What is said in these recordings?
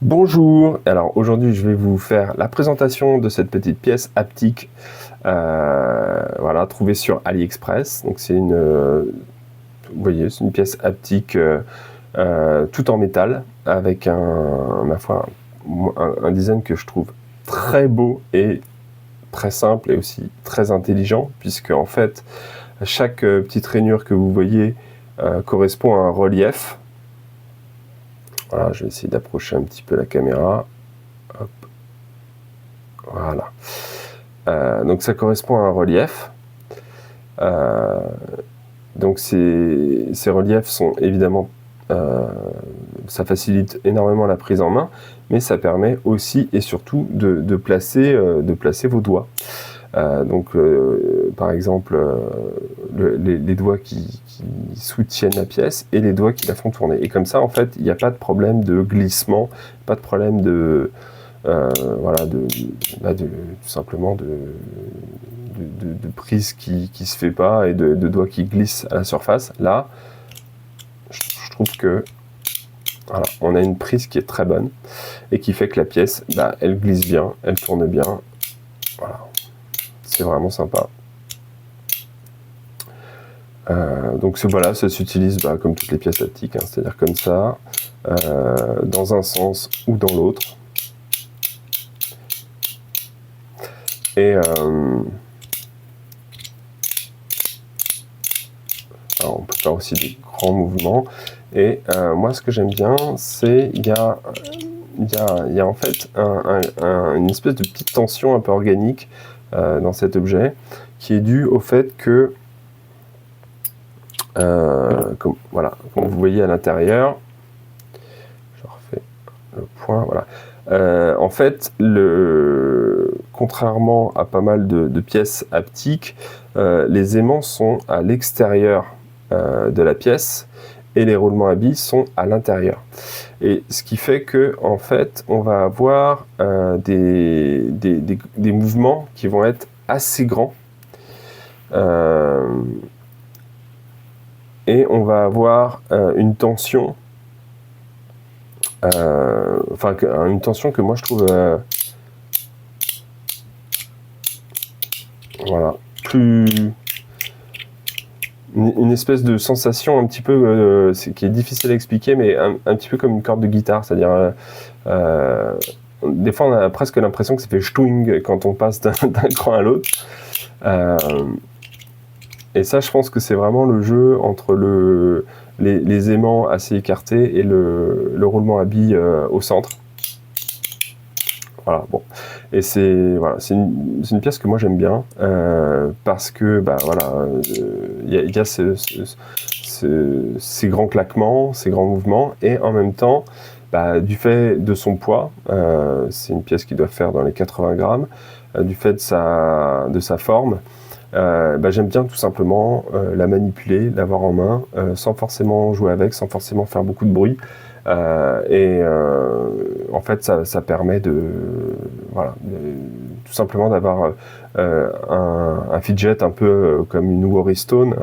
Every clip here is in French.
Bonjour, alors aujourd'hui je vais vous faire la présentation de cette petite pièce haptique voilà, trouvée sur AliExpress. Donc c'est une, vous voyez, c'est une pièce haptique tout en métal avec ma foi, un design que je trouve très beau et très simple et aussi très intelligent, puisque en fait chaque petite rainure que vous voyez correspond à un relief. Voilà, je vais essayer d'approcher un petit peu la caméra. Hop. Voilà. Donc ça correspond à un relief. Donc ces reliefs sont évidemment, ça facilite énormément la prise en main, mais ça permet aussi et surtout de placer vos doigts. Par exemple, les doigts qui soutiennent la pièce et les doigts qui la font tourner. Et comme ça, en fait, il n'y a pas de problème de glissement, pas de problème de voilà, tout simplement de prise qui se fait pas et de doigts qui glissent à la surface. Là, je trouve que voilà, on a une prise qui est très bonne et qui fait que la pièce, elle glisse bien, elle tourne bien. Voilà, c'est vraiment sympa. Donc voilà, ça s'utilise comme toutes les pièces haptiques, hein, c'est-à-dire comme ça, dans un sens ou dans l'autre. Et alors on peut faire aussi des grands mouvements. Et moi, ce que j'aime bien, c'est il y a en fait une espèce de petite tension un peu organique dans cet objet, qui est due au fait que, comme vous voyez à l'intérieur, je refais le point, voilà. En fait, contrairement à pas mal de pièces haptiques, les aimants sont à l'extérieur de la pièce et les roulements à billes sont à l'intérieur. Et ce qui fait que, en fait, on va avoir des mouvements qui vont être assez grands. Et on va avoir une tension, une tension que moi je trouve voilà, une espèce de sensation un petit peu qui est difficile à expliquer, mais un petit peu comme une corde de guitare, c'est-à-dire des fois on a presque l'impression que ça fait ch'touing quand on passe d'un cran à l'autre. Et ça, je pense que c'est vraiment le jeu entre les aimants assez écartés et le roulement à billes au centre. Voilà, bon. Et c'est une pièce que moi j'aime bien parce que il y a ces grands claquements, ces grands mouvements, et en même temps, du fait de son poids, c'est une pièce qui doit faire dans les 80 grammes, du fait de sa forme, j'aime bien tout simplement la manipuler, l'avoir en main, sans forcément jouer avec, sans forcément faire beaucoup de bruit. En fait, ça permet tout simplement d'avoir un fidget un peu comme une Worry Stone,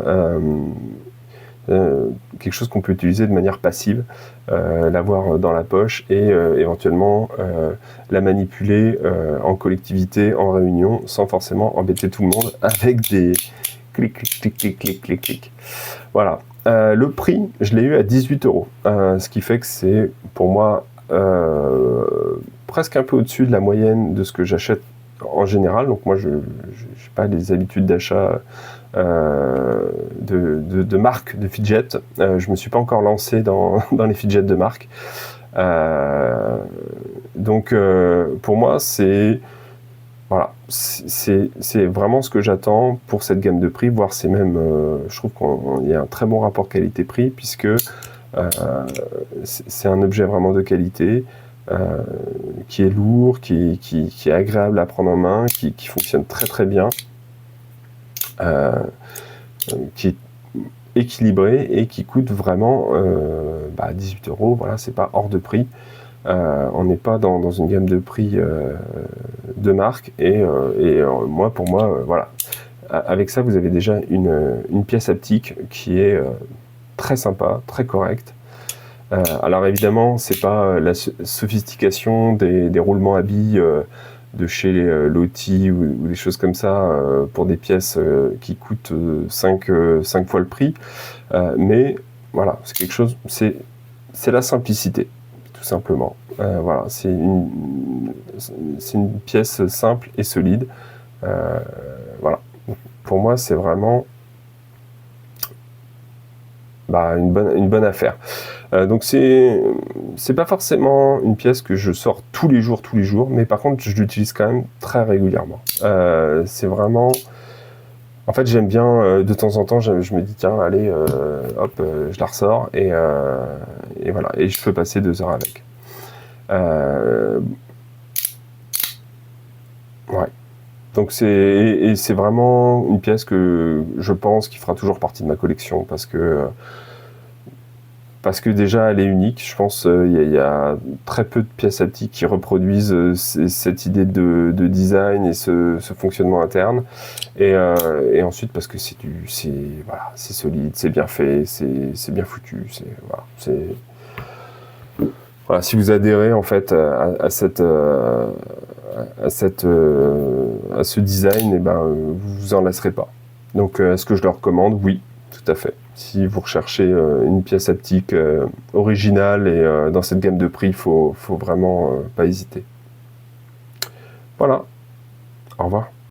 quelque chose qu'on peut utiliser de manière passive, l'avoir dans la poche et éventuellement la manipuler en collectivité, en réunion, sans forcément embêter tout le monde avec des clic, clic, clic, clic, clic, clic, clic. Voilà. Le prix, je l'ai eu à 18 €, ce qui fait que c'est pour moi presque un peu au-dessus de la moyenne de ce que j'achète en général. Donc moi, je n'ai pas des habitudes d'achat de marque de fidget. Je me suis pas encore lancé dans les fidgets de marque. Pour moi, c'est vraiment ce que j'attends pour cette gamme de prix, voire c'est même, je trouve qu'il y a un très bon rapport qualité-prix, puisque c'est un objet vraiment de qualité, qui est lourd, qui est agréable à prendre en main, qui fonctionne très très bien, qui est équilibré et qui coûte vraiment 18 €. Voilà, c'est pas hors de prix. On n'est pas dans une gamme de prix de marque, et pour moi, voilà. Avec ça, vous avez déjà une pièce haptique qui est très sympa, très correcte, Alors évidemment, c'est pas la sophistication des roulements à billes de chez Lotti ou des choses comme ça pour des pièces qui coûtent 5 fois le prix. Mais voilà, c'est quelque chose, c'est la simplicité, tout simplement. Voilà, c'est une pièce simple et solide. Voilà. Pour moi, c'est vraiment une bonne affaire. Donc c'est pas forcément une pièce que je sors tous les jours, mais par contre je l'utilise quand même très régulièrement. C'est vraiment... En fait j'aime bien, de temps en temps, je me dis tiens allez, hop, je la ressors et voilà, et je peux passer 2 heures avec. Ouais. Donc c'est vraiment une pièce que je pense qui fera toujours partie de ma collection parce que déjà elle est unique. Je pense il y a très peu de pièces haptiques qui reproduisent cette idée de design et ce fonctionnement interne. Et ensuite parce que c'est solide, c'est bien fait, c'est bien foutu. Voilà, si vous adhérez en fait à ce design, vous vous en lasserez pas. Donc est-ce que je le recommande? Oui, tout à fait. Si vous recherchez une pièce haptique originale et dans cette gamme de prix, faut vraiment pas hésiter. Voilà, au revoir.